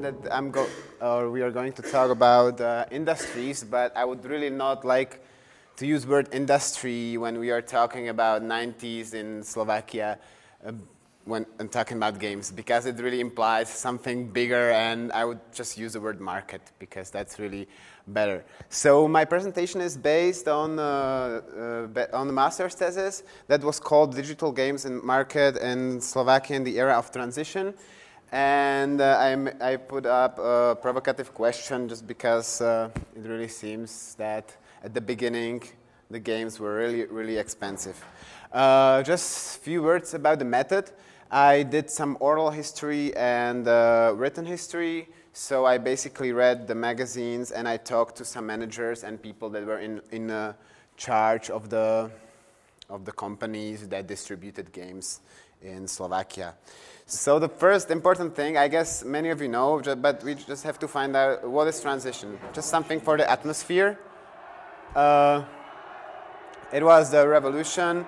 that we are going to talk about industries, but I would really not like to use word industry when we are talking about 90s in Slovakia when I'm talking about games, because it really implies something bigger, and I would just use the word market because that's really better. So my presentation is based on the master's thesis that was called Digital Games and Market in Slovakia in the Era of Transition. And I put up a provocative question just because it really seems that at the beginning the games were really expensive. Just a few words about the method. I did some oral history and written history. So I basically read the magazines and I talked to some managers and people that were in charge of the companies that distributed games in Slovakia. So the first important thing, I guess many of you know, but we just have to find out what is transition. Just something for the atmosphere. It was the revolution,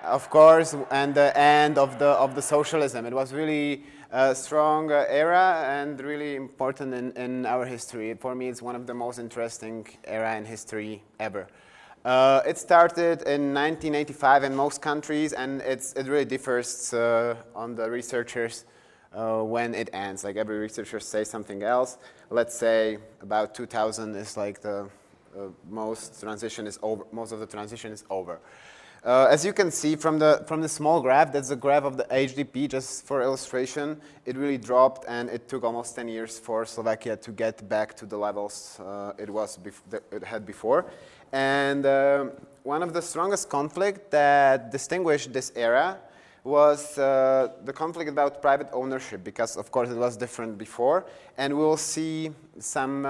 of course, and the end of the socialism. It was really a strong era and really important in our history. For me, it's one of the most interesting era in history ever. It started in 1985 in most countries, and it really differs on the researchers when it ends. Like every researcher says something else. Let's say about 2000 is like the most of the transition is over. As you can see from the small graph, that's the graph of the HDP, just for illustration. It really dropped, and it took almost 10 years for Slovakia to get back to the levels it had before. And one of the strongest conflicts that distinguished this era was the conflict about private ownership, because of course it was different before, and we will see some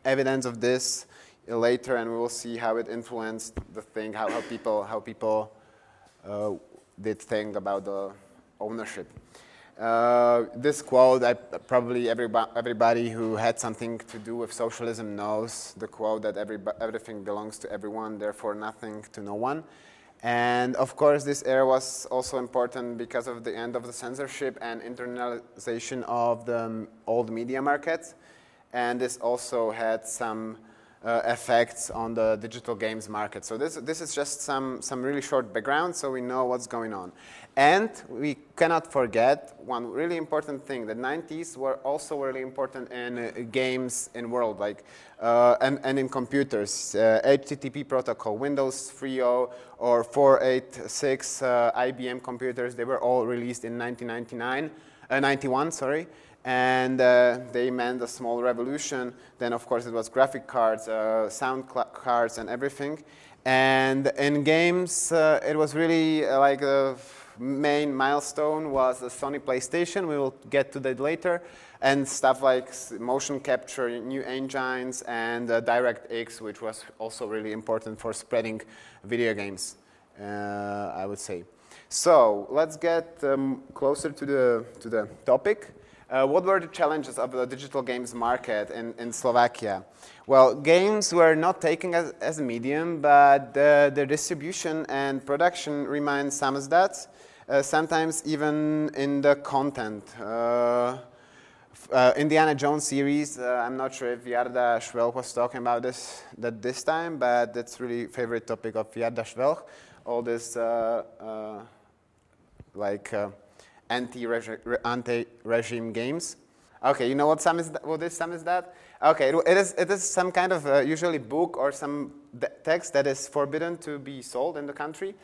evidence of this later, and we will see how it influenced the thing, how people did think about the ownership. This quote, probably everybody who had something to do with socialism knows the quote that everything belongs to everyone, therefore nothing to no one. And of course, this era was also important because of the end of the censorship and internalization of the old media markets. And this also had some effects on the digital games market. So this is just some really short background so we know what's going on. And we cannot forget one really important thing. The 90s were also really important in games in world, like and in computers. HTTP protocol, Windows 3.0 or 486 IBM computers, they were all released in 91, sorry. And they meant a small revolution. Then, of course, it was graphic cards, sound cards, and everything. And in games, it was really like the main milestone was the Sony PlayStation. We will get to that later. And stuff like motion capture, new engines, and DirectX, which was also really important for spreading video games, I would say. So let's get closer to the topic. What were the challenges of the digital games market in Slovakia? Well, games were not taken as a medium, but the distribution and production remained samizdat, sometimes even in the content. Indiana Jones series, I'm not sure if Jarda Švelch was talking about this time, but that's really favorite topic of Jarda Švelch. All this anti-regime games. Okay, you know what this samizdat? Okay, it is some kind of usually book or some text that is forbidden to be sold in the country.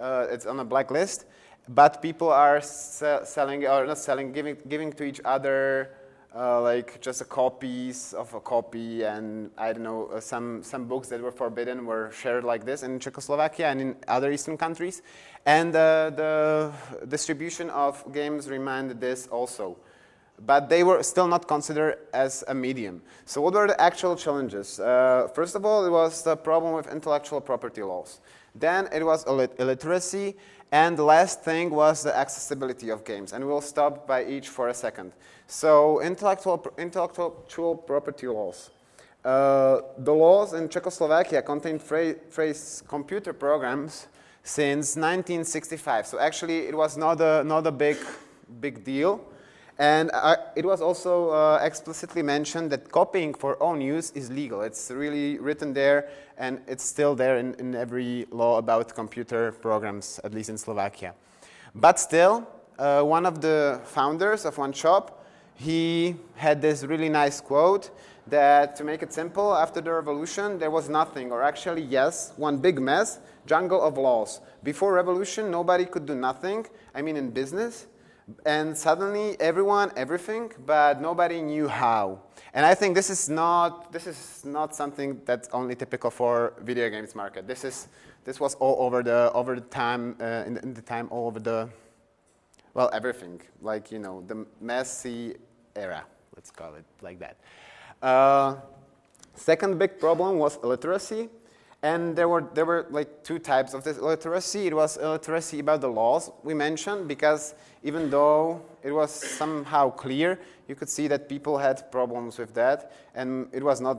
It's on a blacklist, but people are selling or not selling, giving to each other like just copies of a copy, and I don't know, some books that were forbidden were shared like this in Czechoslovakia and in other Eastern countries. And the distribution of games remained this also. But they were still not considered as a medium. So what were the actual challenges? First of all, it was the problem with intellectual property laws. Then it was illiteracy. And the last thing was the accessibility of games. And we'll stop by each for a second. So intellectual property laws. The laws in Czechoslovakia contained phrase computer programs since 1965. So actually it was not a big deal. And it was also explicitly mentioned that copying for own use is legal. It's really written there, and it's still there in every law about computer programs, at least in Slovakia. But still, one of the founders of one shop, he had this really nice quote that, to make it simple, after the revolution, there was nothing, or actually, yes, one big mess, jungle of laws. Before revolution, nobody could do nothing, I mean in business. And suddenly, everyone, everything, but nobody knew how. And I think this is not something that's only typical for video games market. This was all over the time in the time all over the, well, everything, like, you know, the messy era, let's call it like that. Second big problem was illiteracy. And there were like two types of this illiteracy. It was illiteracy about the laws we mentioned, because even though it was somehow clear, you could see that people had problems with that, and it was not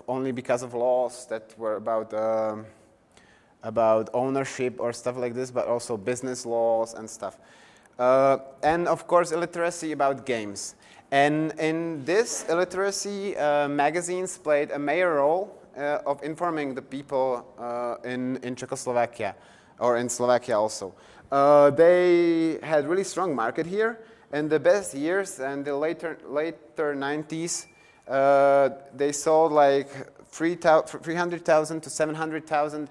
only because of laws that were about ownership or stuff like this, but also business laws and stuff. And of course, illiteracy about games. And in this illiteracy, magazines played a major role of informing the people in Czechoslovakia, or in Slovakia also. They had really strong market here. In the best years and the later 90s, they sold like 300,000 to 700,000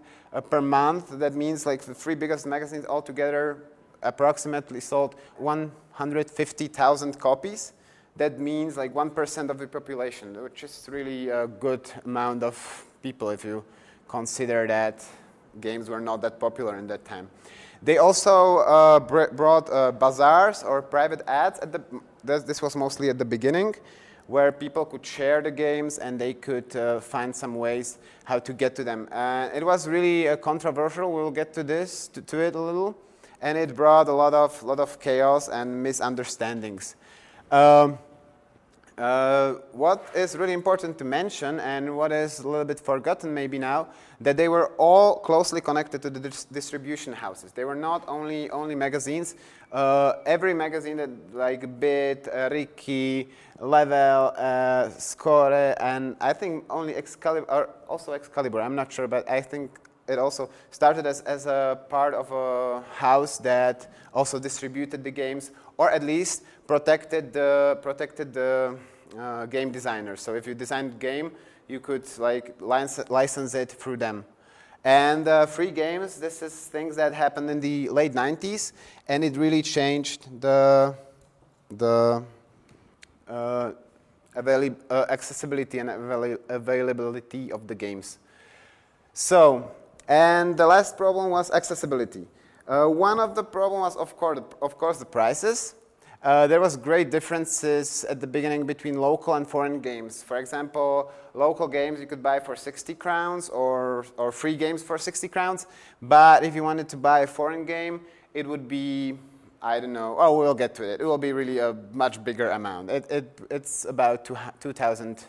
per month. That means like the three biggest magazines altogether approximately sold 150,000 copies. That means like 1% of the population, which is really a good amount of people if you consider that games were not that popular in that time. They also brought bazaars or private ads. This was mostly at the beginning, where people could share the games and they could find some ways how to get to them. It was really controversial. We'll get to this, to it a little, and it brought a lot of chaos and misunderstandings. What is really important to mention, and what is a little bit forgotten maybe now, that they were all closely connected to the distribution houses. They were not only magazines. Every magazine that, like Bit, Ricky, Level, Score, and I think only Excalibur, or also Excalibur, I'm not sure, but I think it also started as a part of a house that also distributed the games, or at least protected the game designers. So if you designed a game, you could like license it through them. And free games, this is things that happened in the late 90s, and it really changed the accessibility and availability of the games. So, and the last problem was accessibility. One of the problems was, of course, the prices. There was great differences at the beginning between local and foreign games. For example, local games you could buy for 60 crowns or free games for 60 crowns. But if you wanted to buy a foreign game, it would be, I don't know, oh, we'll get to it. It will be really a much bigger amount. It's about 2,000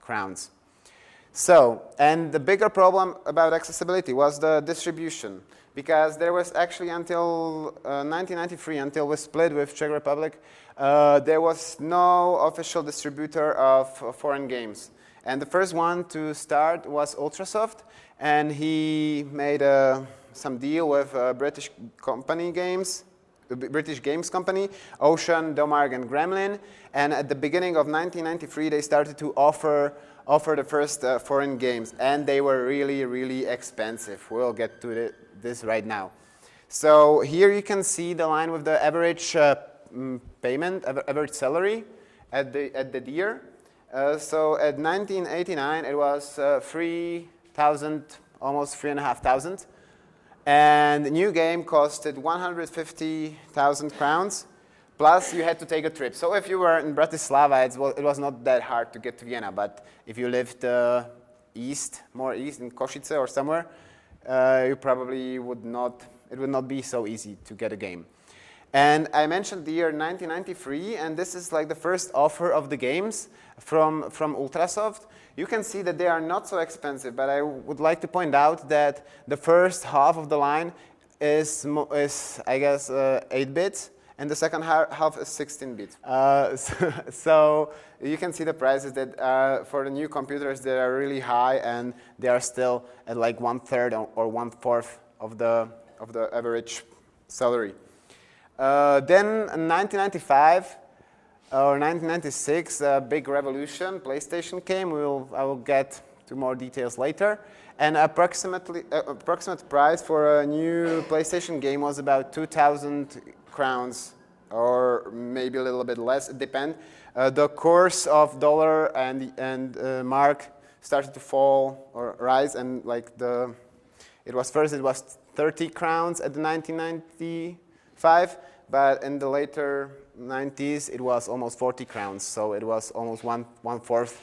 crowns. So, and the bigger problem about accessibility was the distribution. Because there was actually until 1993, until we split with Czech Republic, there was no official distributor of foreign games. And the first one to start was Ultrasoft, and he made some deal with British games company, Ocean, Domark, and Gremlin. And at the beginning of 1993, they started to offer the first foreign games, and they were really, really expensive. We'll get to this right now. So here you can see the line with the average payment, average salary at the year. So at 1989, it was 3,000, almost 3,500. And the new game costed 150,000 crowns. Plus, you had to take a trip. So if you were in Bratislava, it was not that hard to get to Vienna. But if you lived more east, in Košice or somewhere, you probably would not, it would not be so easy to get a game. And I mentioned the year 1993, and this is like the first offer of the games from Ultrasoft. You can see that they are not so expensive, but I would like to point out that the first half of the line is I guess, 8 bits. and the second half is 16-bit. So you can see the prices that for the new computers they are really high, and they are still at like 1/3 or 1/4 of the average salary. Then in 1995 or 1996, a big revolution. PlayStation came. I will get to more details later. And approximate price for a new PlayStation game was about 2,000 crowns, or maybe a little bit less. It depends. The course of dollar and mark started to fall or rise, and like it was 30 crowns at the 1995, but in the later 90s it was almost 40 crowns. So it was almost one-fourth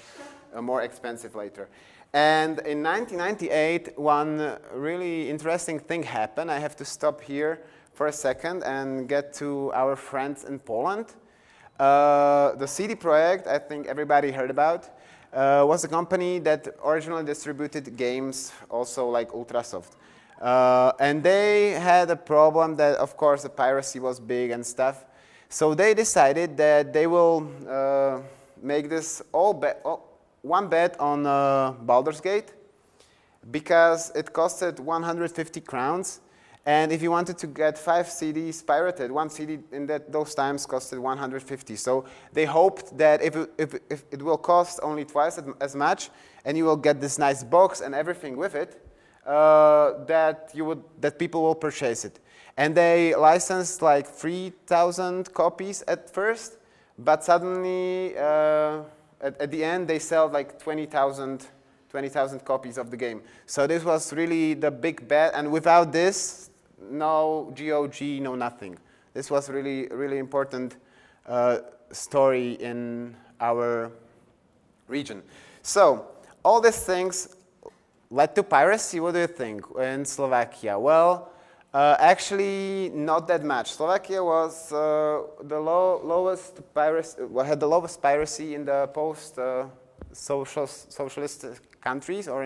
more expensive later. And in 1998, one really interesting thing happened. I have to stop here for a second and get to our friends in Poland. The CD Projekt, I think everybody heard about, was a company that originally distributed games, also like Ultrasoft. And they had a problem that, of course, the piracy was big and stuff. So they decided that they will make this one bet on Baldur's Gate, because it costed 150 crowns, and if you wanted to get 5 CDs pirated, one CD in those times costed 150. So they hoped that if it will cost only twice as much, and you will get this nice box and everything with it, that people will purchase it. And they licensed like 3,000 copies at first, but suddenly at the end, they sell like 20,000 copies of the game. So this was really the big bet, and without this, no GOG, no nothing. This was really, really important story in our region. So all these things led to piracy. What do you think in Slovakia? Well, actually, not that much. Slovakia was had the lowest piracy in the post-socialist countries, or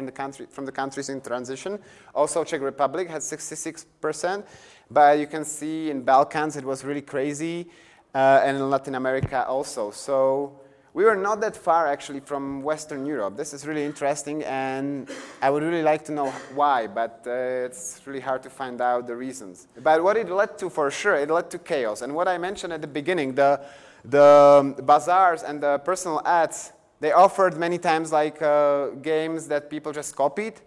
from the countries in transition. Also, Czech Republic had 66%, but you can see in Balkans it was really crazy, and in Latin America also. So we were not that far actually from Western Europe. This is really interesting, and I would really like to know why, but it's really hard to find out the reasons. But what it led to, for sure, it led to chaos. And what I mentioned at the beginning, the bazaars and the personal ads, they offered many times like games that people just copied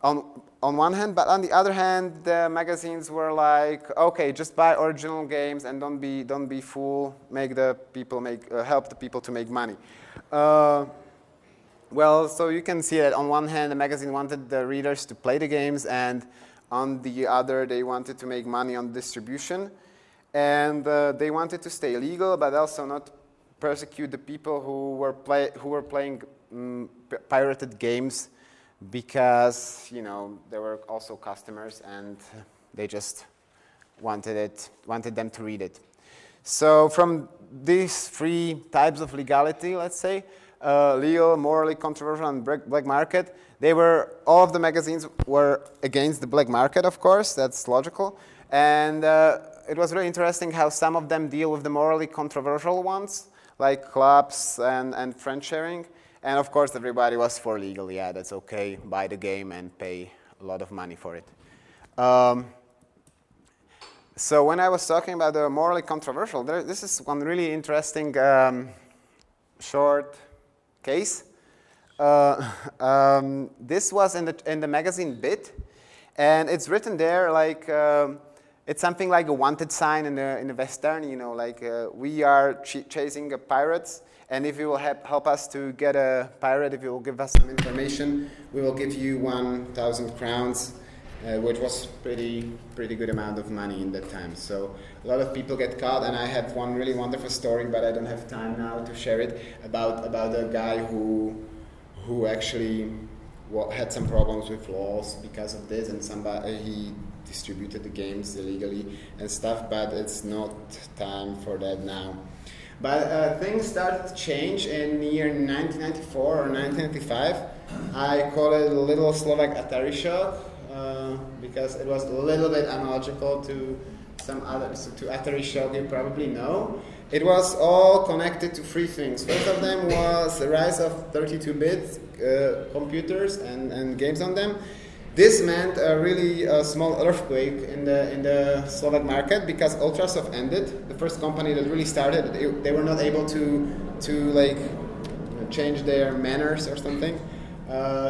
on one hand, but on the other hand, the magazines were like, okay, just buy original games and don't be fool. Help the people to make money. Well, so you can see that on one hand, the magazine wanted the readers to play the games, and on the other, they wanted to make money on distribution, and they wanted to stay legal, but also not persecute the people who were playing pirated games, because there were also customers and they just wanted them to read it. So from these 3 types of legality, let's say, legal, morally controversial, and black market, all of the magazines were against the black market, of course, that's logical. And it was really interesting how some of them deal with the morally controversial ones, like clubs and friend sharing. And of course, everybody was for legal. Yeah, that's okay. Buy the game and pay a lot of money for it. So when I was talking about the morally controversial, this is one really interesting short case. This was in the magazine Bit, and it's written there like it's something like a wanted sign in the Western. Like we are chasing pirates. And if you will help us to get a pirate, if you will give us some information, we will give you 1,000 crowns, which was pretty good amount of money in that time. So a lot of people get caught, and I have one really wonderful story, but I don't have time now to share it, about a guy who actually had some problems with laws because of this, and he distributed the games illegally and stuff, but it's not time for that now. But things started to change in the year 1994 or 1995. I call it a little Slovak Atari shock, because it was a little bit analogical to some other, so to Atari Shock you probably know. It was all connected to three things. First of them was the rise of 32-bit computers and games on them. This meant a really small earthquake in the Slovak market because Ultrasoft ended. The first company that really started, they were not able to like change their manners or something,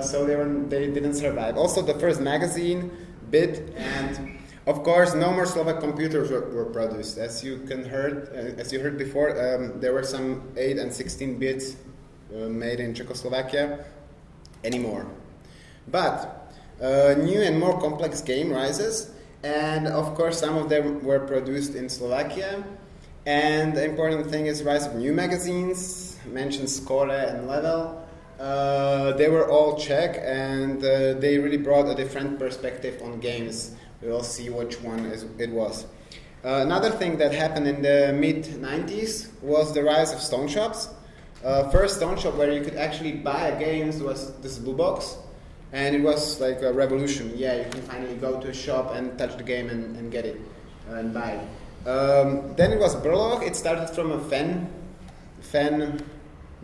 so they didn't survive. Also, the first magazine, Bit, and of course, no more Slovak computers were produced. As you heard before, there were some 8 and 16 bits made in Czechoslovakia anymore. But new and more complex game rises, and of course, some of them were produced in Slovakia. And the important thing is rise of new magazines. Mentioned Score and Level. They were all Czech, and they really brought a different perspective on games. We will see which one it was. Another thing that happened in the mid-90s was the rise of stone shops. First stone shop where you could actually buy games was this Blue Box, and it was like a revolution. Yeah, you can finally go to a shop and touch the game and get it and buy it. Then it was Burlock. It started from a fan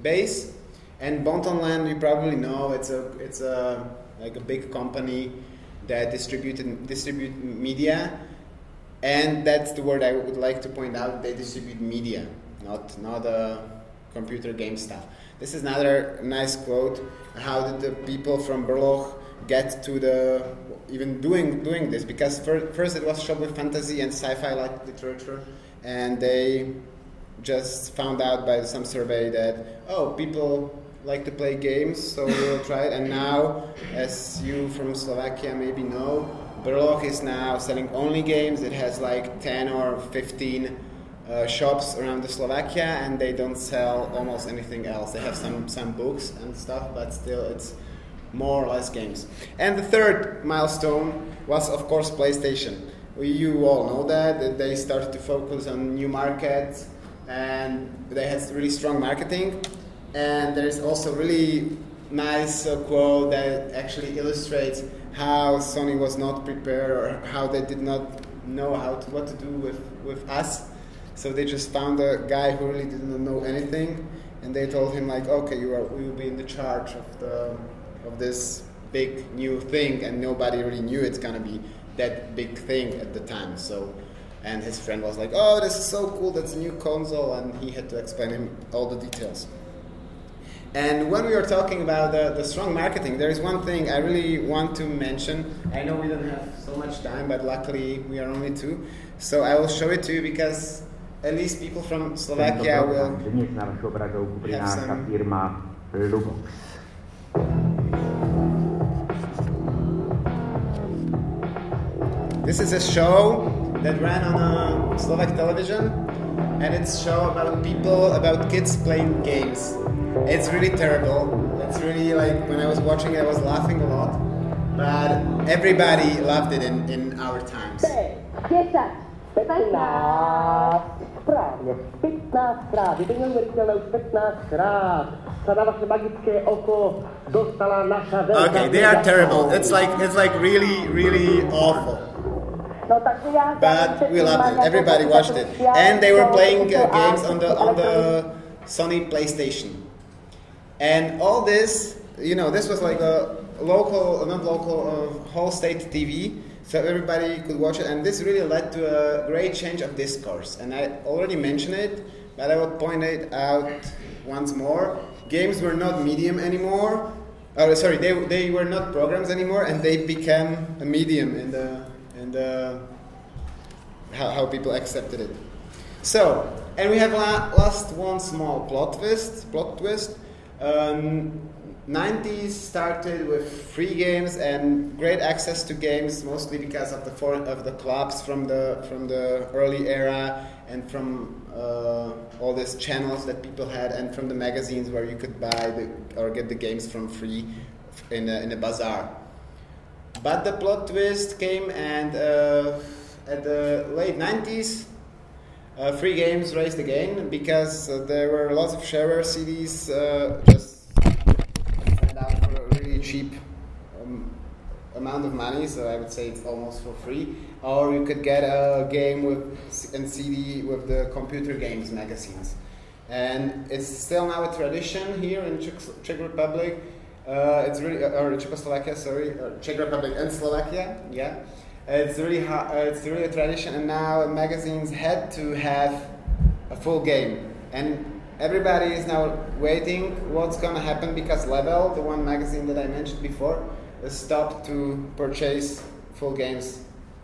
base, and Bontonland you probably know. It's a like a big company that distribute media, and that's the word I would like to point out. They distribute media, not computer game stuff. This is another nice quote. How did the people from Burlock get to even doing this? Because first it was shot with fantasy and sci-fi like literature, and they just found out by some survey that people like to play games, so we'll try it. And now, as you from Slovakia maybe know, Burlock is now selling only games. It has like 10 or 15 shops around the Slovakia, and they don't sell almost anything else. They have some books and stuff, but still it's more or less games. And the third milestone was, of course, PlayStation. You all know that they started to focus on new markets, and they had really strong marketing. And there's also really nice quote that actually illustrates how Sony was not prepared, or how they did not know what to do with us. So they just found a guy who really didn't know anything, and they told him like, okay, you will be in the charge of this big new thing, and nobody really knew it's gonna be that big thing at the time. So, and his friend was like, oh, this is so cool, that's a new console, and he had to explain him all the details. And when we were talking about the strong marketing, there is one thing I really want to mention. I know we don't have so much time, but luckily we are only two. So I will show it to you because at least people from Slovakia will have some. This is a show that ran on Slovak television, and it's a show about kids playing games. It's really terrible. It's really like, when I was watching it, I was laughing a lot. But everybody loved it in our times. 10, 15, správně, 15 krát, je to neuvěřitelné, už 15 krát. Se na vaše magické oko dostala naša velká. Okay, they are terrible. It's like really, really awful. But we loved it. Everybody watched it, and they were playing games on the Sony PlayStation. And all this, this was like a whole state TV, so everybody could watch it, and this really led to a great change of discourse. And I already mentioned it, but I will point it out once more. Games were not medium anymore. They were not programs anymore, and they became a medium in the how people accepted it. So, and we have last one small plot twist. 90s started with free games and great access to games, mostly because of the clubs from the early era, and from all these channels that people had, and from the magazines where you could buy or get the games from free in a bazaar. But the plot twist came, and at the late 90s, free games raised again, because there were lots of shareware CDs just sent out for a really cheap amount of money, so I would say it's almost for free. or you could get a game and CD with the computer games magazines. And it's still now a tradition here in Czech Republic. It's really, or Czechoslovakia, sorry, or Czech Republic and Slovakia. Yeah, it's really a tradition. And now magazines had to have a full game, and everybody is now waiting what's gonna happen because Level, the one magazine that I mentioned before, stopped to purchase full games.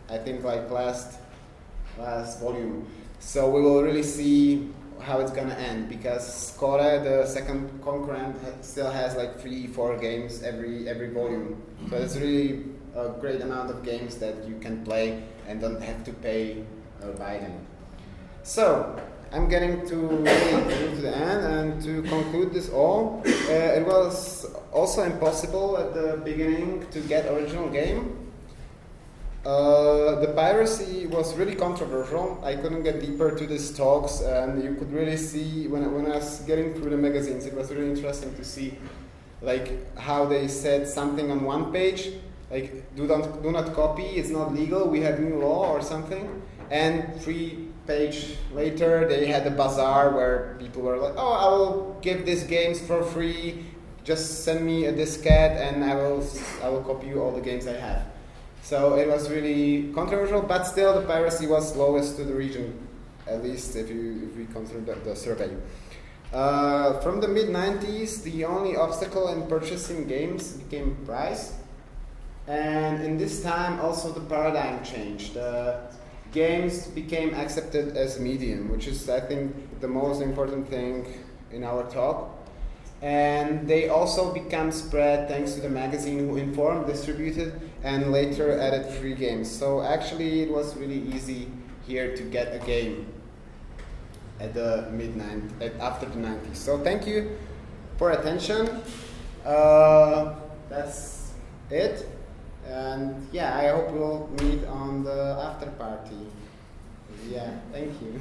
I think like last volume. So we will really see how it's gonna end because Score, the second concurrent, still has like 3-4 games every volume. So it's really a great amount of games that you can play and don't have to pay or buy them. So I'm getting to the end, and to conclude this all, it was also impossible at the beginning to get original game. The piracy was really controversial. I couldn't get deeper to these talks, and you could really see when I was getting through the magazines, it was really interesting to see like how they said something on one page, like do not copy, it's not legal, we have new law or something, and 3 pages later they had a bazaar where people were like, oh, I will give these games for free, just send me a diskette and I will copy you all the games I have. So it was really controversial, but still the piracy was lowest to the region, at least if we consider the survey. From the mid-90s, the only obstacle in purchasing games became price, and in this time also the paradigm changed. Games became accepted as medium, which is, I think, the most important thing in our talk. And they also become spread thanks to the magazine who informed, distributed, and later added free games. So actually it was really easy here to get a game at the after the 90s. So thank you for attention. That's it. And yeah, I hope we'll meet on the after party. Yeah, thank you.